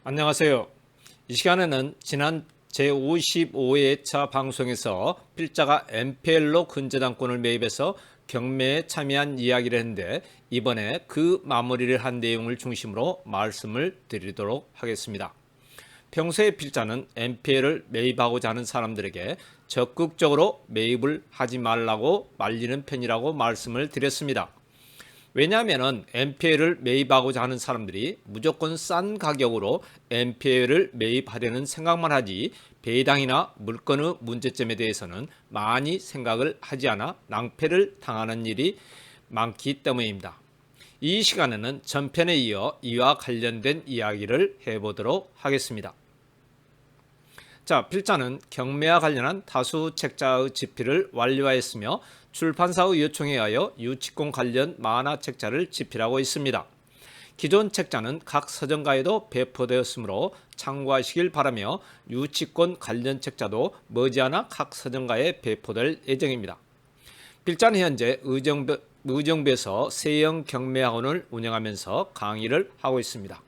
안녕하세요. 이 시간에는 지난 제55회차 방송에서 필자가 MPL로 근저당권을 매입해서 경매에 참여한 이야기를 했는데 이번에 그 마무리를 한 내용을 중심으로 말씀을 드리도록 하겠습니다. 평소에 필자는 MPL을 매입하고자 하는 사람들에게 적극적으로 매입을 하지 말라고 말리는 편이라고 말씀을 드렸습니다. 왜냐하면 MPL을 매입하고자 하는 사람들이 무조건 싼 가격으로 MPL을 매입하려는 생각만 하지 배당이나 물건의 문제점에 대해서는 많이 생각을 하지 않아 낭패를 당하는 일이 많기 때문입니다. 이 시간에는 전편에 이어 이와 관련된 이야기를 해보도록 하겠습니다. 자, 필자는 경매와 관련한 다수 책자의 집필을 완료하였으며 출판사의 요청에 의하여 유치권 관련 만화책자를 집필하고 있습니다. 기존 책자는 각 서점가에도 배포되었으므로 참고하시길 바라며 유치권 관련 책자도 머지않아 각 서점가에 배포될 예정입니다. 필자는 현재 의정부에서 세영 경매학원을 운영하면서 강의를 하고 있습니다.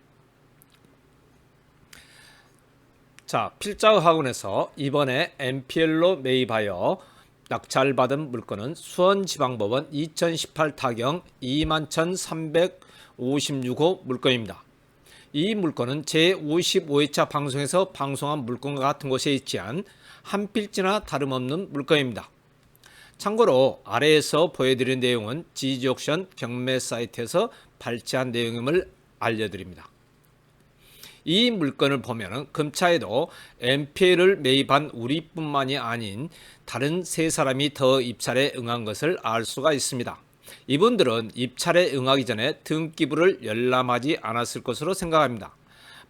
자, 필자의 학원에서 이번에 MPL로 매입하여 낙찰받은 물건은 수원지방법원 2018 타경 21,356호 물건입니다. 이 물건은 제55회차 방송에서 방송한 물건과 같은 곳에 위치한 한 필지나 다름없는 물건입니다. 참고로 아래에서 보여드린 내용은 지지옥션 경매 사이트에서 발췌한 내용임을 알려드립니다. 이 물건을 보면 금차에도 MPL을 매입한 우리뿐만이 아닌 다른 세 사람이 더 입찰에 응한 것을 알 수가 있습니다. 이분들은 입찰에 응하기 전에 등기부를 열람하지 않았을 것으로 생각합니다.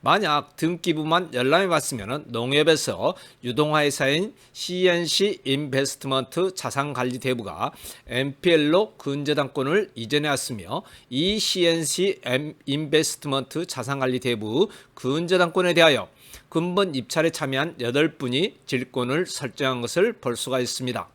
만약 등기부만 열람해 봤으면 농협에서 유동화회사인 CNC 인베스트먼트 자산관리대부가 MPL로 근저당권을 이전해 왔으며 이 CNC 인베스트먼트 자산관리대부 근저당권에 대하여 근본 입찰에 참여한 8분이 질권을 설정한 것을 볼 수가 있습니다.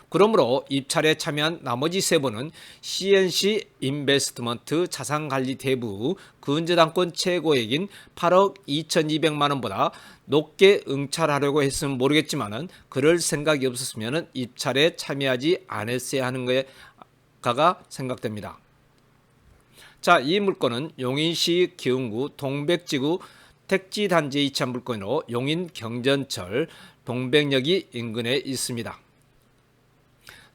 그러므로 입찰에 참여한 나머지 3분은 CNC 인베스트먼트 자산관리대부 근저당권 최고액인 8억 2,200만 원보다 높게 응찰하려고 했으면 모르겠지만 그럴 생각이 없었으면 입찰에 참여하지 않았어야 하는 것가 생각됩니다. 자, 이 물건은 용인시 기흥구 동백지구 택지단지에 위치한 물건으로 용인 경전철 동백역이 인근에 있습니다.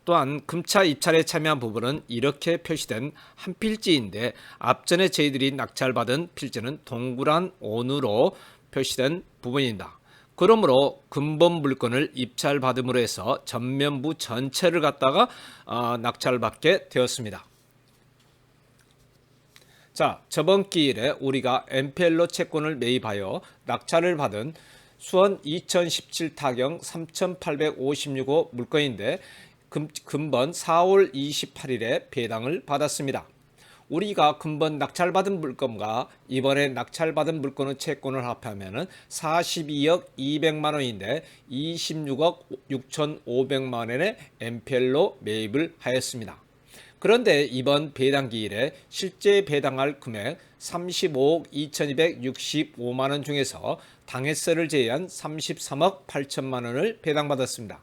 또한 금차 입찰에 참여한 부분은 이렇게 표시된 한 필지인데 앞전에 저희들이 낙찰받은 필지는 동그란 원으로 표시된 부분입니다. 그러므로 근본 물건을 입찰받음으로 해서 전면부 전체를 갖다가 낙찰받게 되었습니다. 자, 저번 기일에 우리가 MPL로 채권을 매입하여 낙찰을 받은 수원 2017 타경 3,856호 물건인데 근본 4월 28일에 배당을 받았습니다. 우리가 근본 낙찰받은 물건과 이번에 낙찰받은 물건의 채권을 합하면 42억 200만 원인데 26억 6,500만 원의 MPL로 매입을 하였습니다. 그런데 이번 배당 기일에 실제 배당할 금액 35억 2,265만 원 중에서 당해세를 제외한 33억 8천만 원을 배당받았습니다.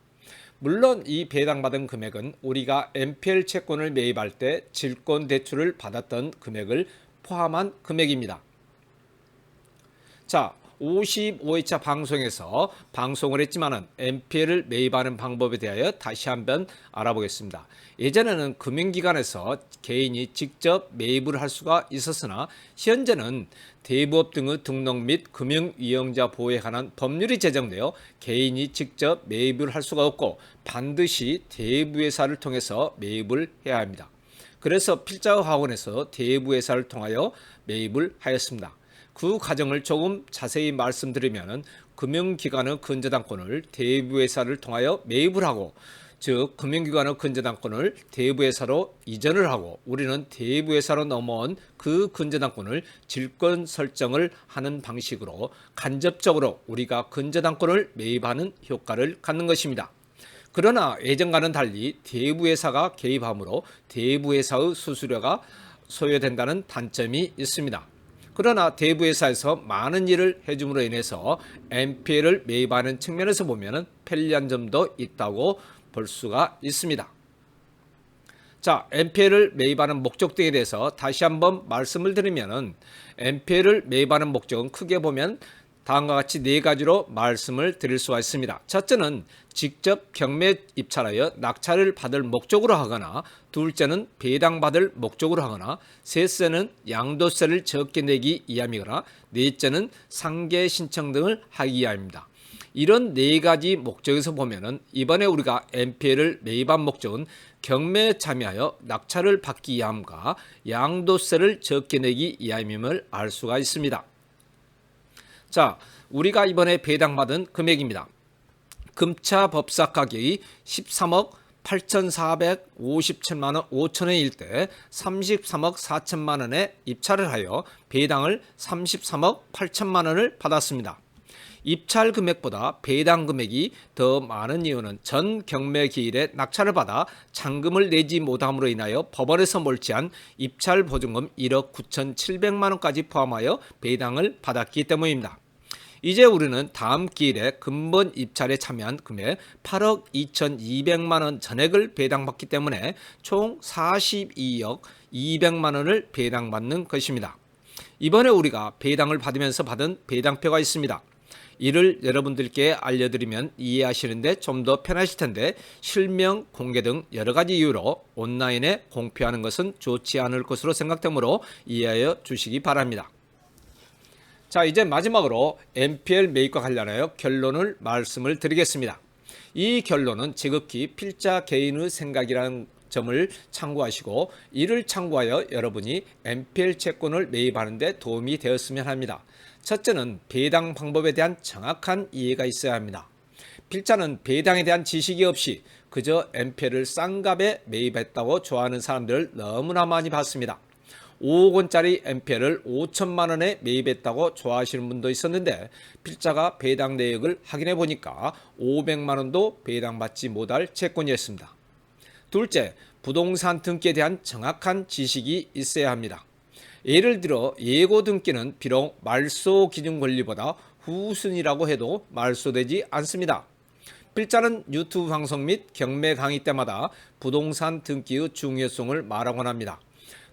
물론 이 배당받은 금액은 우리가 MPL 채권을 매입할 때 질권 대출을 받았던 금액을 포함한 금액입니다. 자, 55회차 방송에서 방송을 했지만 MPL을 매입하는 방법에 대하여 다시 한번 알아보겠습니다. 예전에는 금융기관에서 개인이 직접 매입을 할 수가 있었으나 현재는 대부업 등의 등록 및 금융이용자 보호에 관한 법률이 제정되어 개인이 직접 매입을 할 수가 없고 반드시 대부회사를 통해서 매입을 해야 합니다. 그래서 필자학원에서 대부회사를 통하여 매입을 하였습니다. 그 과정을 조금 자세히 말씀드리면 금융기관의 근저당권을 대부회사를 통하여 매입을 하고 즉 금융기관의 근저당권을 대부회사로 이전을 하고 우리는 대부회사로 넘어온 그 근저당권을 질권 설정을 하는 방식으로 간접적으로 우리가 근저당권을 매입하는 효과를 갖는 것입니다. 그러나 예전과는 달리 대부회사가 개입하므로 대부회사의 수수료가 소요된다는 단점이 있습니다. 그러나 대부 회사에서 많은 일을 해줌으로 인해서 NPL을 매입하는 측면에서 보면 편리한 점도 있다고 볼 수가 있습니다. 자, NPL을 매입하는 목적 등에 대해서 다시 한번 말씀을 드리면 NPL을 매입하는 목적은 크게 보면 다음과 같이 네 가지로 말씀을 드릴 수가 있습니다. 첫째는 직접 경매 입찰하여 낙찰을 받을 목적으로 하거나, 둘째는 배당받을 목적으로 하거나, 셋째는 양도세를 적게 내기 위함이거나, 넷째는 상계 신청 등을 하기 위함입니다. 이런 네 가지 목적에서 보면은 이번에 우리가 NPL을 매입한 목적은 경매에 참여하여 낙찰을 받기 위함과 양도세를 적게 내기 위함임을 알 수가 있습니다. 자, 우리가 이번에 배당받은 금액입니다. 금차 법사 가격이 13억 8,457만 원 5천원일 때 33억 4천만 원에 입찰을 하여 배당을 33억 8천만 원을 받았습니다. 입찰 금액보다 배당 금액이 더 많은 이유는 전 경매 기일에 낙찰을 받아 잔금을 내지 못함으로 인하여 법원에서 몰지한 입찰 보증금 1억 9,700만 원까지 포함하여 배당을 받았기 때문입니다. 이제 우리는 다음 기일에 근본 입찰에 참여한 금액 8억 2,200만 원 전액을 배당받기 때문에 총 42억 200만 원을 배당받는 것입니다. 이번에 우리가 배당을 받으면서 받은 배당표가 있습니다. 이를 여러분들께 알려드리면 이해하시는데 좀 더 편하실 텐데 실명, 공개 등 여러 가지 이유로 온라인에 공표하는 것은 좋지 않을 것으로 생각되므로 이해하여 주시기 바랍니다. 자, 이제 마지막으로 NPL 매입과 관련하여 결론을 말씀을 드리겠습니다. 이 결론은 지극히 필자 개인의 생각이라는 점을 참고하시고 이를 참고하여 여러분이 NPL 채권을 매입하는 데 도움이 되었으면 합니다. 첫째는 배당 방법에 대한 정확한 이해가 있어야 합니다. 필자는 배당에 대한 지식이 없이 그저 NPL을 싼 값에 매입했다고 좋아하는 사람들을 너무나 많이 봤습니다. 5억 원짜리 NPL을 5천만 원에 매입했다고 좋아하시는 분도 있었는데 필자가 배당 내역을 확인해 보니까 500만 원도 배당받지 못할 채권이었습니다. 둘째, 부동산 등기에 대한 정확한 지식이 있어야 합니다. 예를 들어 예고 등기는 비록 말소 기준 권리보다 후순위라고 해도 말소되지 않습니다. 필자는 유튜브 방송 및 경매 강의 때마다 부동산 등기의 중요성을 말하곤 합니다.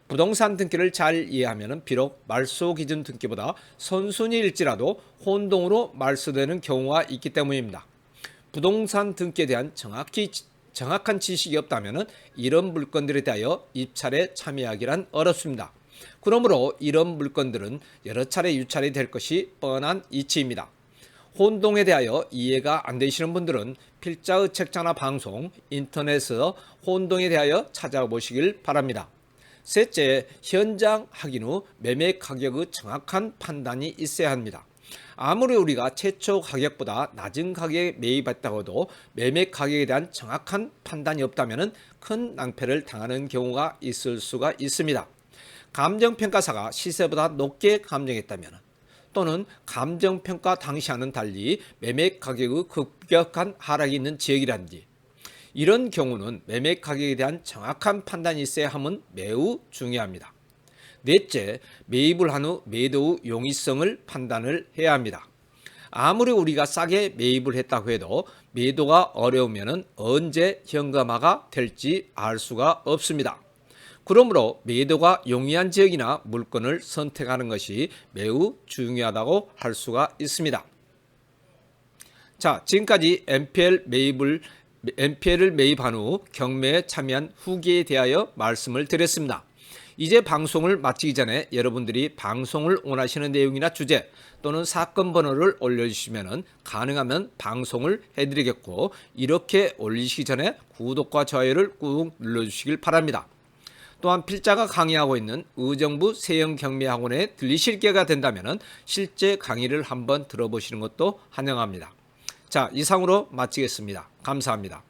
부동산 등기를 잘 이해하면 비록 말소 기준 등기보다 선순위일지라도 혼동으로 말소되는 경우가 있기 때문입니다. 부동산 등기에 대한 정확한 지식이 없다면 이런 물건들에 대하여 입찰에 참여하기란 어렵습니다. 그러므로 이런 물건들은 여러 차례 유찰이 될 것이 뻔한 이치입니다. 혼동에 대하여 이해가 안 되시는 분들은 필자의 책자나 방송, 인터넷에서 혼동에 대하여 찾아보시길 바랍니다. 셋째, 현장 확인 후 매매 가격의 정확한 판단이 있어야 합니다. 아무리 우리가 최초 가격보다 낮은 가격에 매입했다고 해도 매매 가격에 대한 정확한 판단이 없다면 큰 낭패를 당하는 경우가 있을 수가 있습니다. 감정평가사가 시세보다 높게 감정했다면 또는 감정평가 당시와는 달리 매매 가격의 급격한 하락이 있는 지역이라든지 이런 경우는 매매 가격에 대한 정확한 판단이 있어야 함은 매우 중요합니다. 넷째, 매입을 한 후 매도 후 용이성을 판단을 해야 합니다. 아무리 우리가 싸게 매입을 했다고 해도 매도가 어려우면 언제 현금화가 될지 알 수가 없습니다. 그러므로 매도가 용이한 지역이나 물건을 선택하는 것이 매우 중요하다고 할 수가 있습니다. 자, 지금까지 NPL을 매입한 후 경매에 참여한 후기에 대하여 말씀을 드렸습니다. 이제 방송을 마치기 전에 여러분들이 방송을 원하시는 내용이나 주제 또는 사건 번호를 올려주시면 가능하면 방송을 해드리겠고 이렇게 올리시기 전에 구독과 좋아요를 꾹 눌러주시길 바랍니다. 또한 필자가 강의하고 있는 의정부 세영경매학원에 들리실 기회가 된다면 실제 강의를 한번 들어보시는 것도 환영합니다. 자, 이상으로 마치겠습니다. 감사합니다.